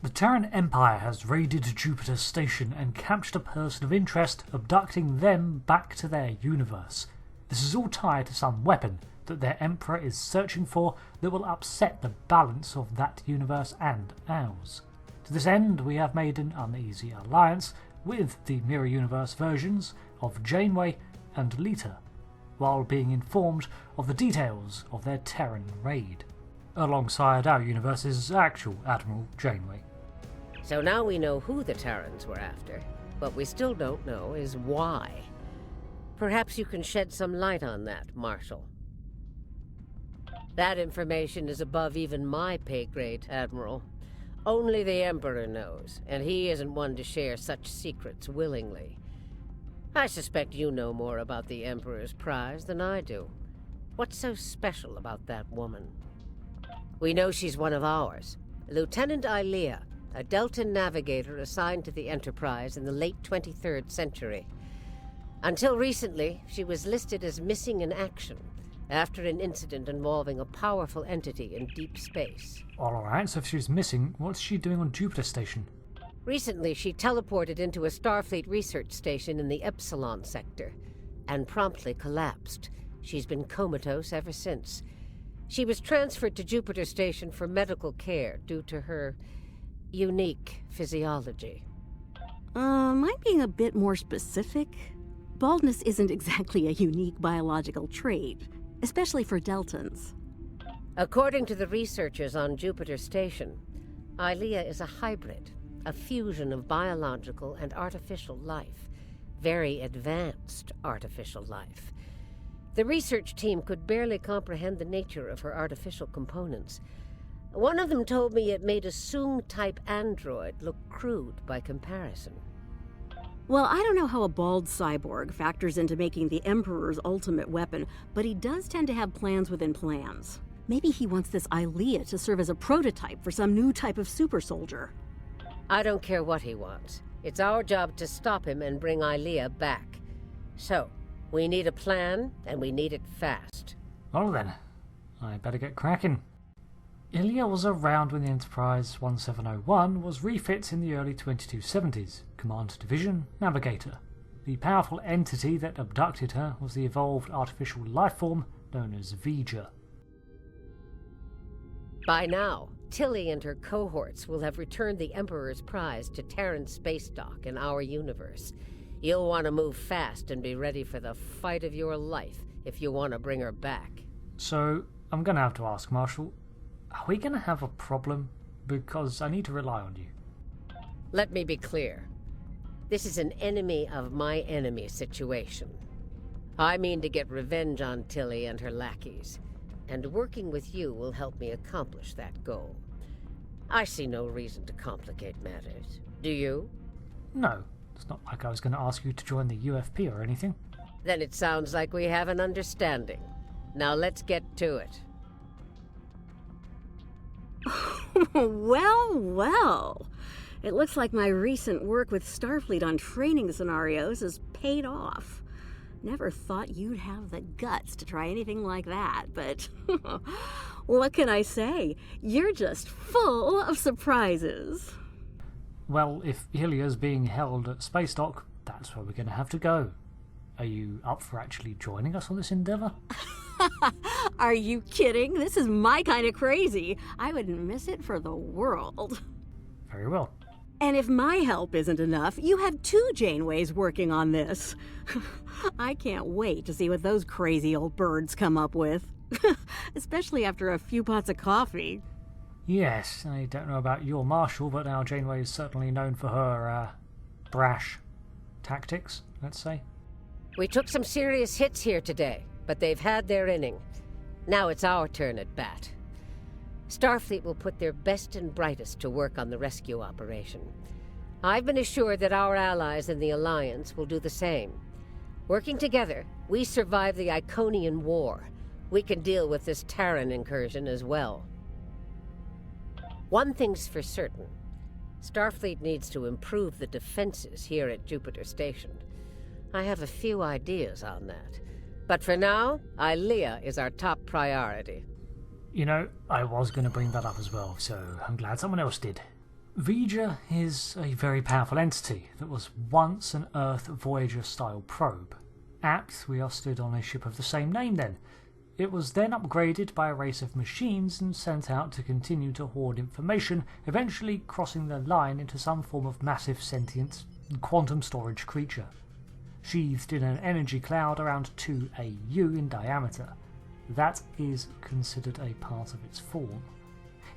The Terran Empire has raided Jupiter Station and captured a person of interest, abducting them back to their universe. This is all tied to some weapon that their Emperor is searching for that will upset the balance of that universe and ours. To this end, we have made an uneasy alliance with the Mirror Universe versions of Janeway and Lita, while being informed of the details of their Terran raid, alongside our universe's actual Admiral Janeway. So now we know who the Terrans were after. What we still don't know is why. Perhaps you can shed some light on that, Marshal. That information is above even my pay grade, Admiral. Only the Emperor knows, and he isn't one to share such secrets willingly. I suspect you know more about the Emperor's prize than I do. What's so special about that woman? We know she's one of ours. Lt Ilia, a Deltan navigator assigned to the Enterprise in the late 23rd century. Until recently, she was listed as missing in action after an incident involving a powerful entity in deep space. Alright, so if she's missing, what's she doing on Jupiter Station? Recently, she teleported into a Starfleet research station in the Epsilon sector and promptly collapsed. She's been comatose ever since. She was transferred to Jupiter Station for medical care due to her unique physiology. Am I being a bit more specific? Baldness isn't exactly a unique biological trait, especially for Deltans. According to the researchers on Jupiter Station, Ilia is a hybrid, a fusion of biological and artificial life. Very advanced artificial life. The research team could barely comprehend the nature of her artificial components. One of them told me it made a Soong-type android look crude by comparison. Well, I don't know how a bald cyborg factors into making the Emperor's ultimate weapon, but he does tend to have plans within plans. Maybe he wants this Ilia to serve as a prototype for some new type of super soldier. I don't care what he wants. It's our job to stop him and bring Ilia back. So, we need a plan, and we need it fast. Well then, I better get cracking. Ilia was around when the Enterprise 1701 was refit in the early 2270s, Command Division Navigator. The powerful entity that abducted her was the evolved artificial lifeform known as Voyager. By now, Tilly and her cohorts will have returned the Emperor's prize to Terran Space Dock in our universe. You'll want to move fast and be ready for the fight of your life if you want to bring her back. So, I'm gonna have to ask, Marshal, are we gonna have a problem? Because I need to rely on you. Let me be clear. This is an enemy of my enemy situation. I mean to get revenge on Tilly and her lackeys, and working with you will help me accomplish that goal. I see no reason to complicate matters. Do you? No, it's not like I was gonna ask you to join the UFP or anything. Then it sounds like we have an understanding. Now let's get to it. Well. It looks like my recent work with Starfleet on training scenarios has paid off. Never thought you'd have the guts to try anything like that, but what can I say? You're just full of surprises. Well, if Ilia's being held at Space Dock, that's where we're gonna have to go. Are you up for actually joining us on this endeavor? Are you kidding? This is my kind of crazy. I wouldn't miss it for the world. Very well. And if my help isn't enough, you have 2 Janeways working on this. I can't wait to see what those crazy old birds come up with. Especially after a few pots of coffee. Yes, I don't know about your Marshal, but our Janeway is certainly known for her, brash tactics, let's say. We took some serious hits here today, but they've had their inning. Now it's our turn at bat. Starfleet will put their best and brightest to work on the rescue operation. I've been assured that our allies in the Alliance will do the same. Working together, we survive the Iconian War. We can deal with this Terran incursion as well. One thing's for certain. Starfleet needs to improve the defenses here at Jupiter Station. I have a few ideas on that. But for now, Ilia is our top priority. You know, I was going to bring that up as well, so I'm glad someone else did. Voyager is a very powerful entity that was once an Earth Voyager-style probe. Apt we are stood on a ship of the same name then. It was then upgraded by a race of machines and sent out to continue to hoard information, eventually crossing the line into some form of massive sentient quantum storage creature. Sheathed in an energy cloud around 2 AU in diameter. That is considered a part of its form.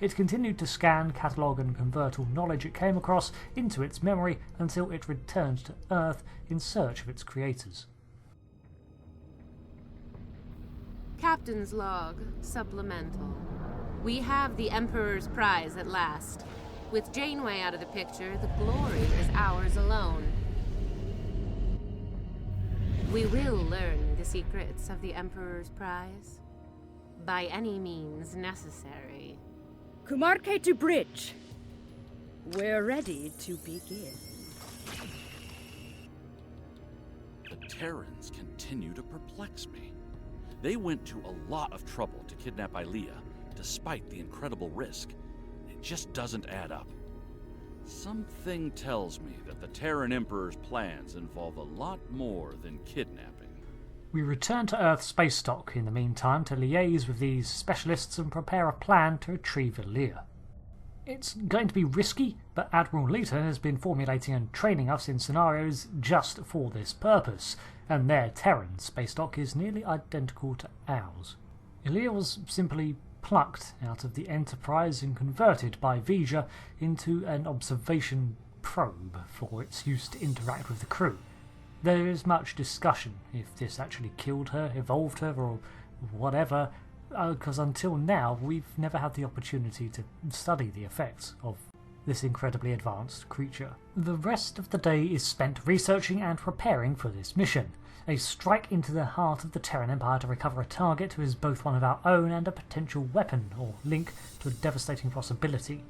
It continued to scan, catalogue and convert all knowledge it came across into its memory until it returned to Earth in search of its creators. Captain's log, supplemental. We have the Emperor's prize at last. With Janeway out of the picture, the glory is ours alone. We will learn the secrets of the Emperor's prize. By any means necessary. Kumarke to bridge. We're ready to begin. The Terrans continue to perplex me. They went to a lot of trouble to kidnap Ilia, despite the incredible risk. It just doesn't add up. Something tells me that the Terran Emperor's plans involve a lot more than kidnapping. We return to Earth Space Dock in the meantime to liaise with these specialists and prepare a plan to retrieve Ilia. It's going to be risky, but Admiral Lita has been formulating and training us in scenarios just for this purpose, and their Terran Space Dock is nearly identical to ours. Ilia was simply plucked out of the Enterprise and converted by Voyager into an observation probe for its use to interact with the crew. There is much discussion if this actually killed her, evolved her, or whatever, because until now we've never had the opportunity to study the effects of this incredibly advanced creature. The rest of the day is spent researching and preparing for this mission, a strike into the heart of the Terran Empire to recover a target who is both one of our own and a potential weapon or link to a devastating possibility.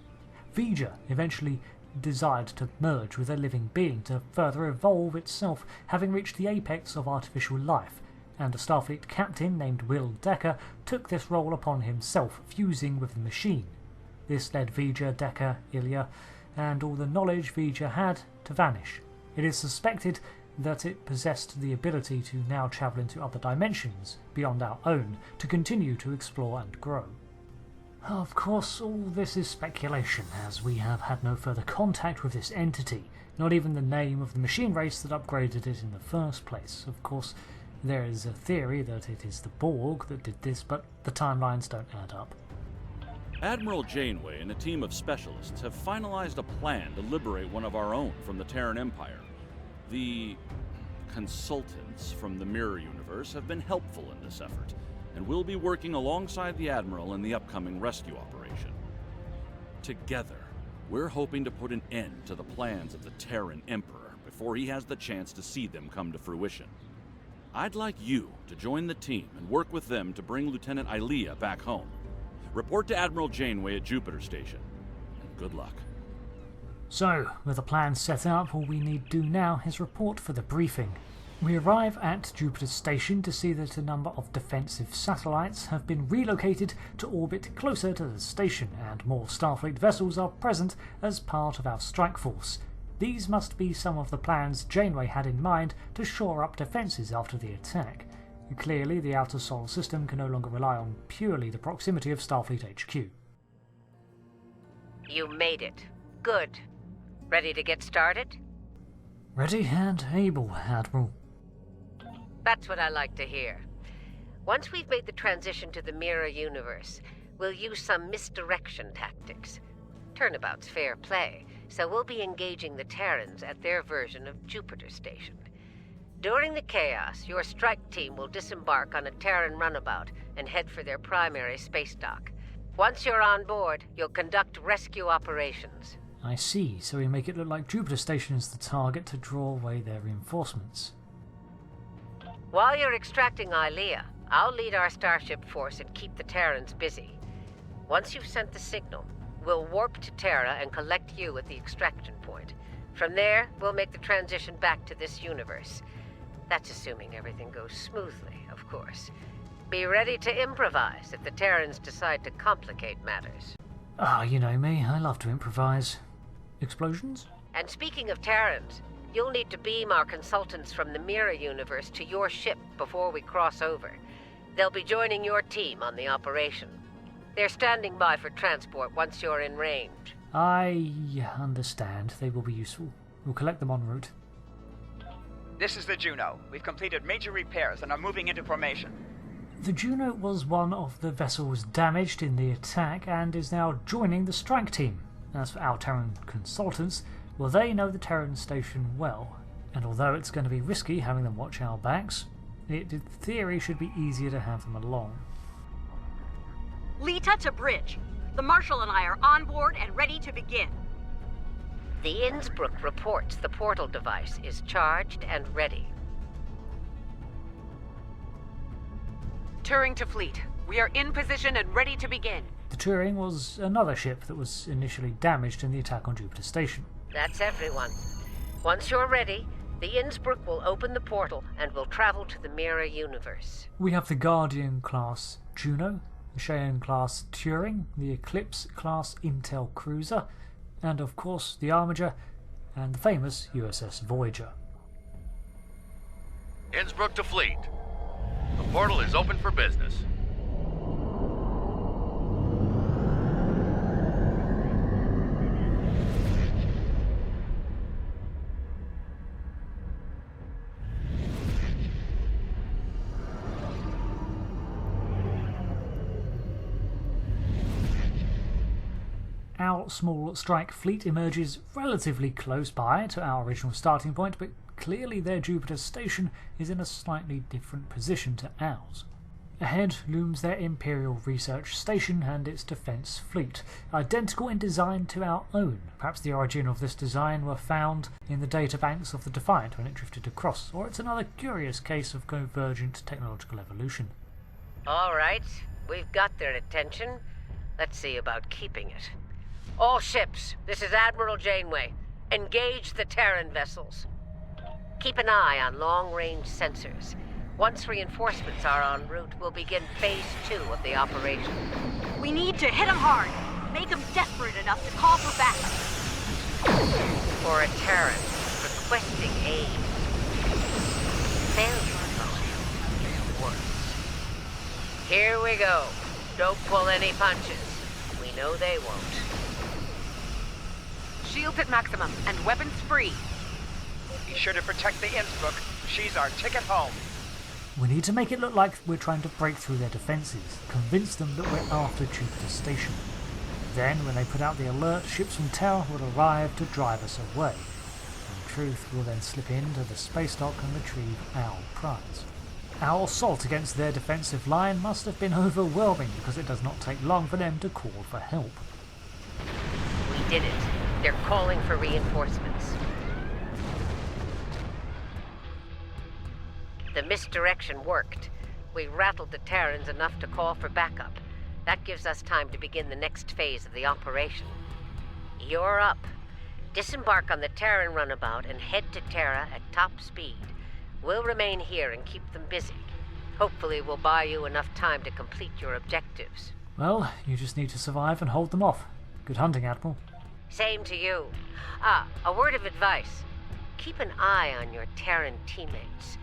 Voyager eventually desired to merge with a living being to further evolve itself, having reached the apex of artificial life, and a Starfleet Captain named Lt Decker took this role upon himself, fusing with the machine. This led Voyager, Decker, Ilia, and all the knowledge Voyager had to vanish. It is suspected that it possessed the ability to now travel into other dimensions, beyond our own, to continue to explore and grow. Of course, all this is speculation, as we have had no further contact with this entity, not even the name of the machine race that upgraded it in the first place. Of course, there is a theory that it is the Borg that did this, but the timelines don't add up. Admiral Janeway and a team of specialists have finalized a plan to liberate one of our own from the Terran Empire. The consultants from the Mirror Universe have been helpful in this effort, and will be working alongside the Admiral in the upcoming rescue operation. Together, we're hoping to put an end to the plans of the Terran Emperor before he has the chance to see them come to fruition. I'd like you to join the team and work with them to bring Lieutenant Ilia back home. Report to Admiral Janeway at Jupiter Station, and good luck. So, with the plan set up, all we need to do now is report for the briefing. We arrive at Jupiter Station to see that a number of defensive satellites have been relocated to orbit closer to the station, and more Starfleet vessels are present as part of our strike force. These must be some of the plans Janeway had in mind to shore up defences after the attack. Clearly, the outer solar system can no longer rely on purely the proximity of Starfleet HQ. You made it. Good. Ready to get started? Ready and able, Admiral. That's what I like to hear. Once we've made the transition to the Mirror Universe, we'll use some misdirection tactics. Turnabout's fair play, so we'll be engaging the Terrans at their version of Jupiter Station. During the chaos, your strike team will disembark on a Terran runabout and head for their primary space dock. Once you're on board, you'll conduct rescue operations. I see, so we make it look like Jupiter Station is the target to draw away their reinforcements. While you're extracting Ilia, I'll lead our starship force and keep the Terrans busy. Once you've sent the signal, we'll warp to Terra and collect you at the extraction point. From there, we'll make the transition back to this universe. That's assuming everything goes smoothly, of course. Be ready to improvise if the Terrans decide to complicate matters. Ah, you know me, I love to improvise. Explosions? And speaking of Terrans, you'll need to beam our consultants from the Mirror universe to your ship before we cross over. They'll be joining your team on the operation. They're standing by for transport once you're in range. I understand. They will be useful. We'll collect them en route. This is the Juno. We've completed major repairs and are moving into formation. The Juno was one of the vessels damaged in the attack and is now joining the strike team. As for our Terran consultants, well, they know the Terran station well, and although it's going to be risky having them watch our backs, it in theory should be easier to have them along. Lita to bridge. The Marshal and I are on board and ready to begin. The Innsbruck reports the portal device is charged and ready. Turing to fleet. We are in position and ready to begin. The Turing was another ship that was initially damaged in the attack on Jupiter Station. That's everyone. Once you're ready, the Innsbruck will open the portal and will travel to the Mirror universe. We have the Guardian-class Juno, the Cheyenne-class Turing, the Eclipse-class Intel cruiser, and of course the Armiger and the famous USS Voyager. Innsbruck to fleet. The portal is open for business. Our small strike fleet emerges relatively close by to our original starting point, but clearly their Jupiter station is in a slightly different position to ours. Ahead looms their Imperial Research Station and its defence fleet, identical in design to our own. Perhaps the origin of this design were found in the databanks of the Defiant when it drifted across, or it's another curious case of convergent technological evolution. All right, we've got their attention. Let's see about keeping it. All ships, this is Admiral Janeway. Engage the Terran vessels. Keep an eye on long-range sensors. Once reinforcements are en route, we'll begin Phase 2 of the operation. We need to hit them hard. Make them desperate enough to call for backup. For a Terran, requesting aid. Failure is worse. Here we go. Don't pull any punches. We know they won't. Shields at maximum and weapons free. Be sure to protect the Innsbruck. She's our ticket home. We need to make it look like we're trying to break through their defences, convince them that we're after Jupiter Station. Then, when they put out the alert, ships from Terra will arrive to drive us away. In truth, we'll then slip into the space dock and retrieve our prize. Our assault against their defensive line must have been overwhelming because it does not take long for them to call for help. We did it. They're calling for reinforcements. The misdirection worked. We rattled the Terrans enough to call for backup. That gives us time to begin the next phase of the operation. You're up. Disembark on the Terran runabout and head to Terra at top speed. We'll remain here and keep them busy. Hopefully we'll buy you enough time to complete your objectives. Well, you just need to survive and hold them off. Good hunting, Admiral. Same to you. A word of advice. Keep an eye on your Terran teammates.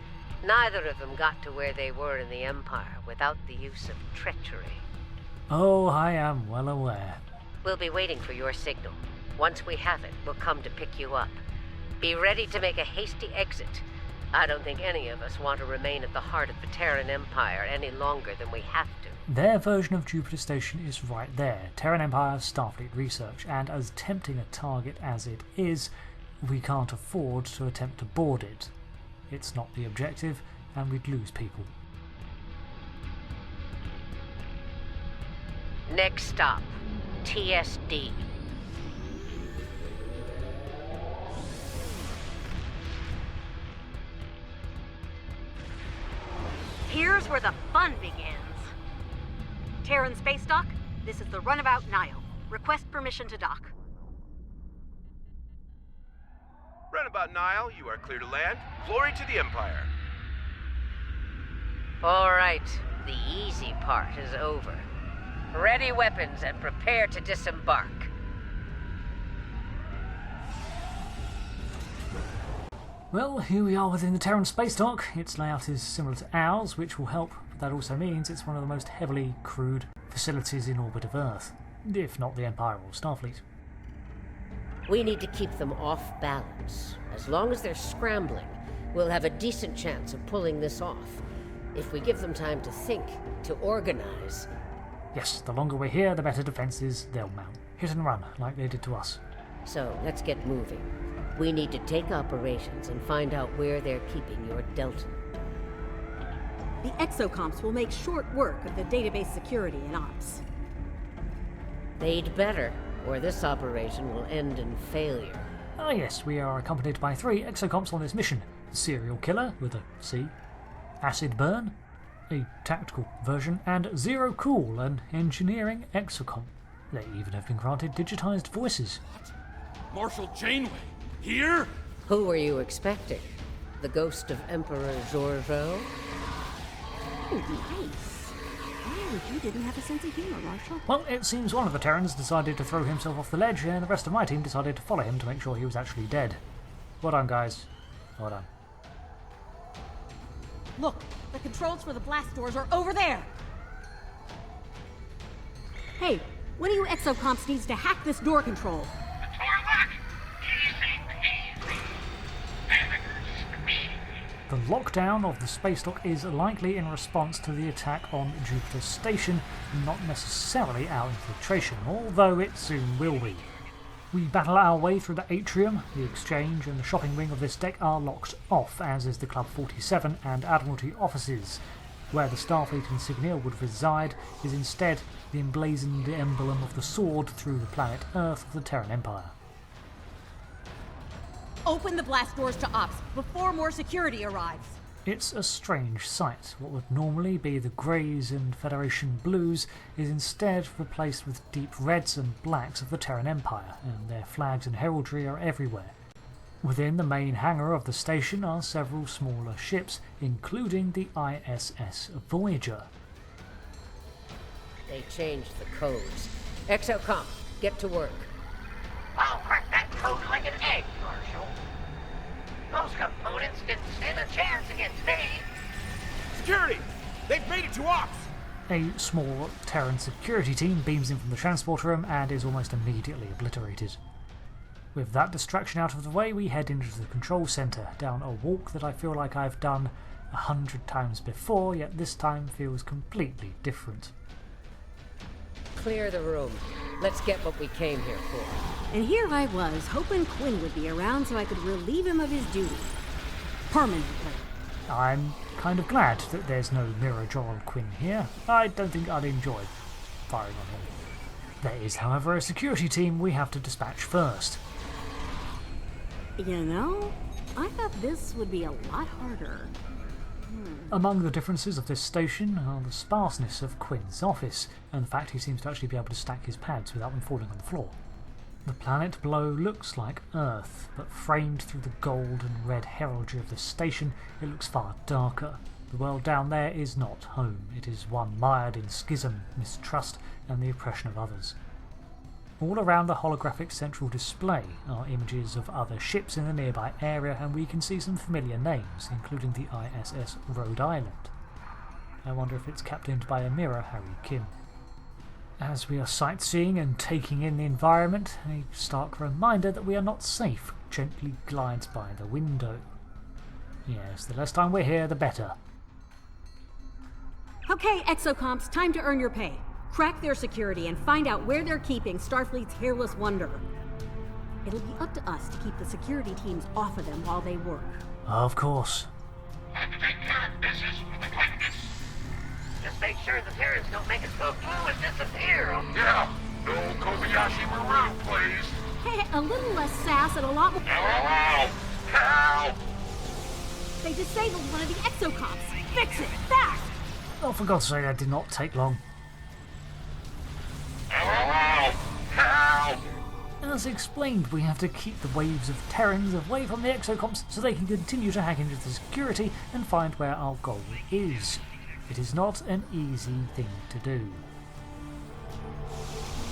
Neither of them got to where they were in the Empire without the use of treachery. Oh, I am well aware. We'll be waiting for your signal. Once we have it, we'll come to pick you up. Be ready to make a hasty exit. I don't think any of us want to remain at the heart of the Terran Empire any longer than we have to. Their version of Jupiter Station is right there, Terran Empire Starfleet Research, and as tempting a target as it is, we can't afford to attempt to board it. It's not the objective, and we'd lose people. Next stop, TSD. Here's where the fun begins. Terran Space Dock, this is the runabout Nile. Request permission to dock. Runabout Nile, you are clear to land. Glory to the Empire. All right, the easy part is over. Ready weapons and prepare to disembark. Well, here we are within the Terran Space Dock. Its layout is similar to ours, which will help, but that also means it's one of the most heavily crewed facilities in orbit of Earth, if not the Empire or Starfleet. We need to keep them off balance. As long as they're scrambling, we'll have a decent chance of pulling this off. If we give them time to think, to organize. Yes, the longer we're here, the better defences they'll mount. Hit and run, like they did to us. So, let's get moving. We need to take operations and find out where they're keeping your Deltan. The exocomps will make short work of the database security and ops. They'd better, or this operation will end in failure. Ah yes, we are accompanied by 3 exocomps on this mission. Serial Killer, with a C, Acid Burn, a tactical version, and Zero Cool, an engineering exocomp. They even have been granted digitized voices. Marshal Janeway, here? Who were you expecting? The ghost of Emperor Georgiou? Oh, nice. Oh, you didn't have a sense of humor, Marshal. Well, it seems one of the Terrans decided to throw himself off the ledge, and the rest of my team decided to follow him to make sure he was actually dead. Well done, guys. Well done. Look, the controls for the blast doors are over there! Hey, one of you exocomps needs to hack this door control. The lockdown of the space dock is likely in response to the attack on Jupiter Station, not necessarily our infiltration, although it soon will be. We battle our way through the atrium. The exchange and the shopping wing of this deck are locked off, as is the Club 47 and Admiralty offices. Where the Starfleet insignia would reside is instead the emblazoned emblem of the sword through the planet Earth of the Terran Empire. Open the blast doors to ops before more security arrives. It's a strange sight. What would normally be the greys and Federation blues is instead replaced with deep reds and blacks of the Terran Empire, and their flags and heraldry are everywhere. Within the main hangar of the station are several smaller ships, including the ISS Voyager. They changed the codes. Exocomp, get to work. I'll crack that code like an egg, Marshal. Those components didn't stand a chance against me. Security! They've made it to ops! A small Terran security team beams in from the transporter room and is almost immediately obliterated. With that distraction out of the way, we head into the control centre, down a walk that I feel like I've done 100 times before, yet this time feels completely different. Clear the room. Let's get what we came here for. And here I was, hoping Quinn would be around so I could relieve him of his duty. Permanently. I'm kind of glad that there's no Mirror Joral Quinn here. I don't think I'd enjoy firing on him. There is, however, a security team we have to dispatch first. You know, I thought this would be a lot harder. Among the differences of this station are the sparseness of Quinn's office, and the fact he seems to actually be able to stack his pads without them falling on the floor. The planet below looks like Earth, but framed through the gold and red heraldry of the station, it looks far darker. The world down there is not home. It is one mired in schism, mistrust, and the oppression of others. All around the holographic central display are images of other ships in the nearby area, and we can see some familiar names, including the ISS Rhode Island. I wonder if it's captained by a mirror Harry Kim. As we are sightseeing and taking in the environment, a stark reminder that we are not safe gently glides by the window. Yes, the less time we're here, the better. Okay, exocomps, time to earn your pay. Crack their security and find out where they're keeping Starfleet's hairless wonder. It'll be up to us to keep the security teams off of them while they work. Of course. Have to take care of business like this. Just make sure the Terrans don't make us go through and disappear. Yeah, no Kobayashi Maru, please. Hey, a little less sass and a lot more... Help! Help! They disabled one of the exocomps. Fix it, fast! Oh, for God's sake, that did not take long. Help! Help! As explained, we have to keep the waves of Terrans away from the exocomps so they can continue to hack into the security and find where our goal is. It is not an easy thing to do.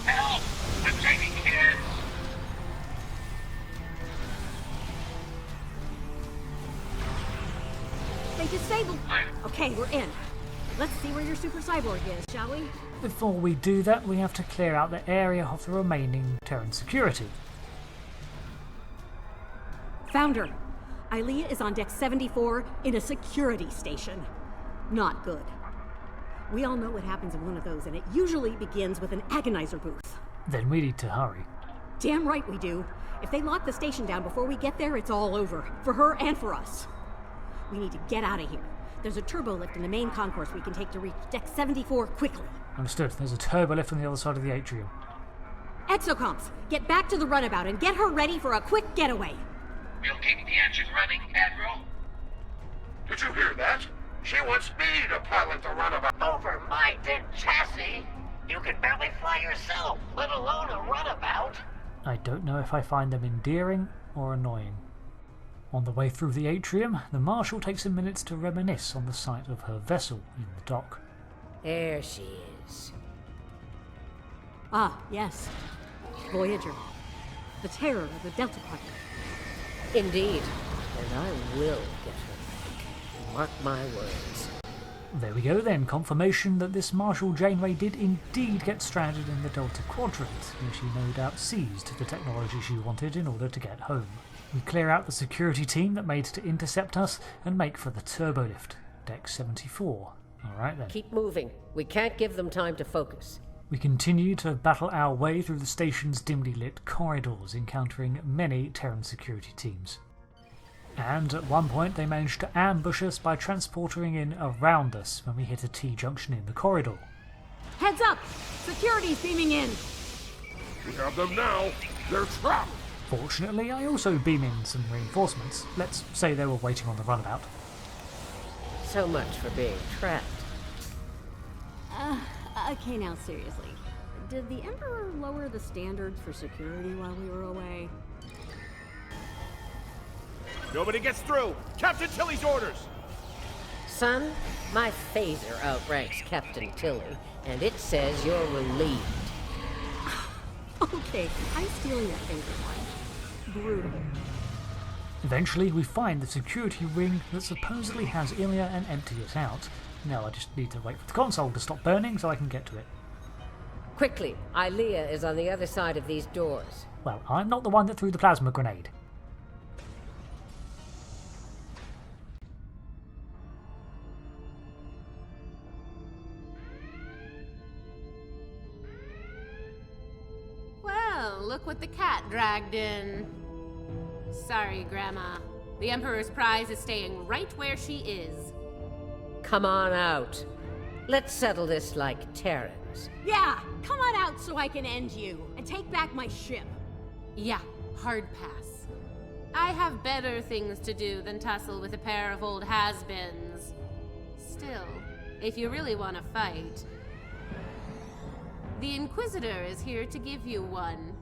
Help! I'm taking kids! Okay, disable. Okay, we're in. Let's see where your super cyborg is, shall we? Before we do that, we have to clear out the area of the remaining Terran security. Founder, Ilia is on deck 74 in a security station. Not good. We all know what happens in one of those, and it usually begins with an agonizer booth. Then we need to hurry. Damn right we do. If they lock the station down before we get there, it's all over. For her and for us. We need to get out of here. There's a turbo lift in the main concourse we can take to reach deck 74 quickly. Understood. There's a turbo lift on the other side of the atrium. Exocomps, get back to the runabout and get her ready for a quick getaway. We'll keep the engine running, Admiral. Did you hear that? She wants me to pilot the runabout. Over my dead chassis? You can barely fly yourself, let alone a runabout. I don't know if I find them endearing or annoying. On the way through the atrium, the Marshal takes a minute to reminisce on the sight of her vessel in the dock. There she is. Ah, yes. Voyager. The terror of the Delta Quadrant. Indeed. And I will get her back. Mark my words. There we go then, confirmation that this Marshal Janeway did indeed get stranded in the Delta Quadrant, where she no doubt seized the technology she wanted in order to get home. We clear out the security team that made to intercept us and make for the turbolift, deck 74. Alright then. Keep moving. We can't give them time to focus. We continue to battle our way through the station's dimly lit corridors, encountering many Terran security teams. And at one point they managed to ambush us by transporting in around us when we hit a T-junction in the corridor. Heads up! Security's beaming in! We have them now. They're trapped. Fortunately, I also beam in some reinforcements. Let's say they were waiting on the runabout. So much for being trapped. Okay, now seriously. Did the Emperor lower the standards for security while we were away? Nobody gets through. Captain Tilly's orders. Son, my phaser outranks Captain Tilly, and it says you're relieved. Okay, I'm stealing that phaser line. Brutal. Eventually, we find the security ring that supposedly has Ilia and empty it out. Now I just need to wait for the console to stop burning so I can get to it. Quickly, Ilia is on the other side of these doors. Well, I'm not the one that threw the plasma grenade. Well, look what the cat dragged in. Sorry, Grandma. The Emperor's prize is staying right where she is. Come on out. Let's settle this like Terrans. Yeah, come on out so I can end you and take back my ship. Yeah, hard pass. I have better things to do than tussle with a pair of old has-beens. Still, if you really want to fight, the Inquisitor is here to give you one.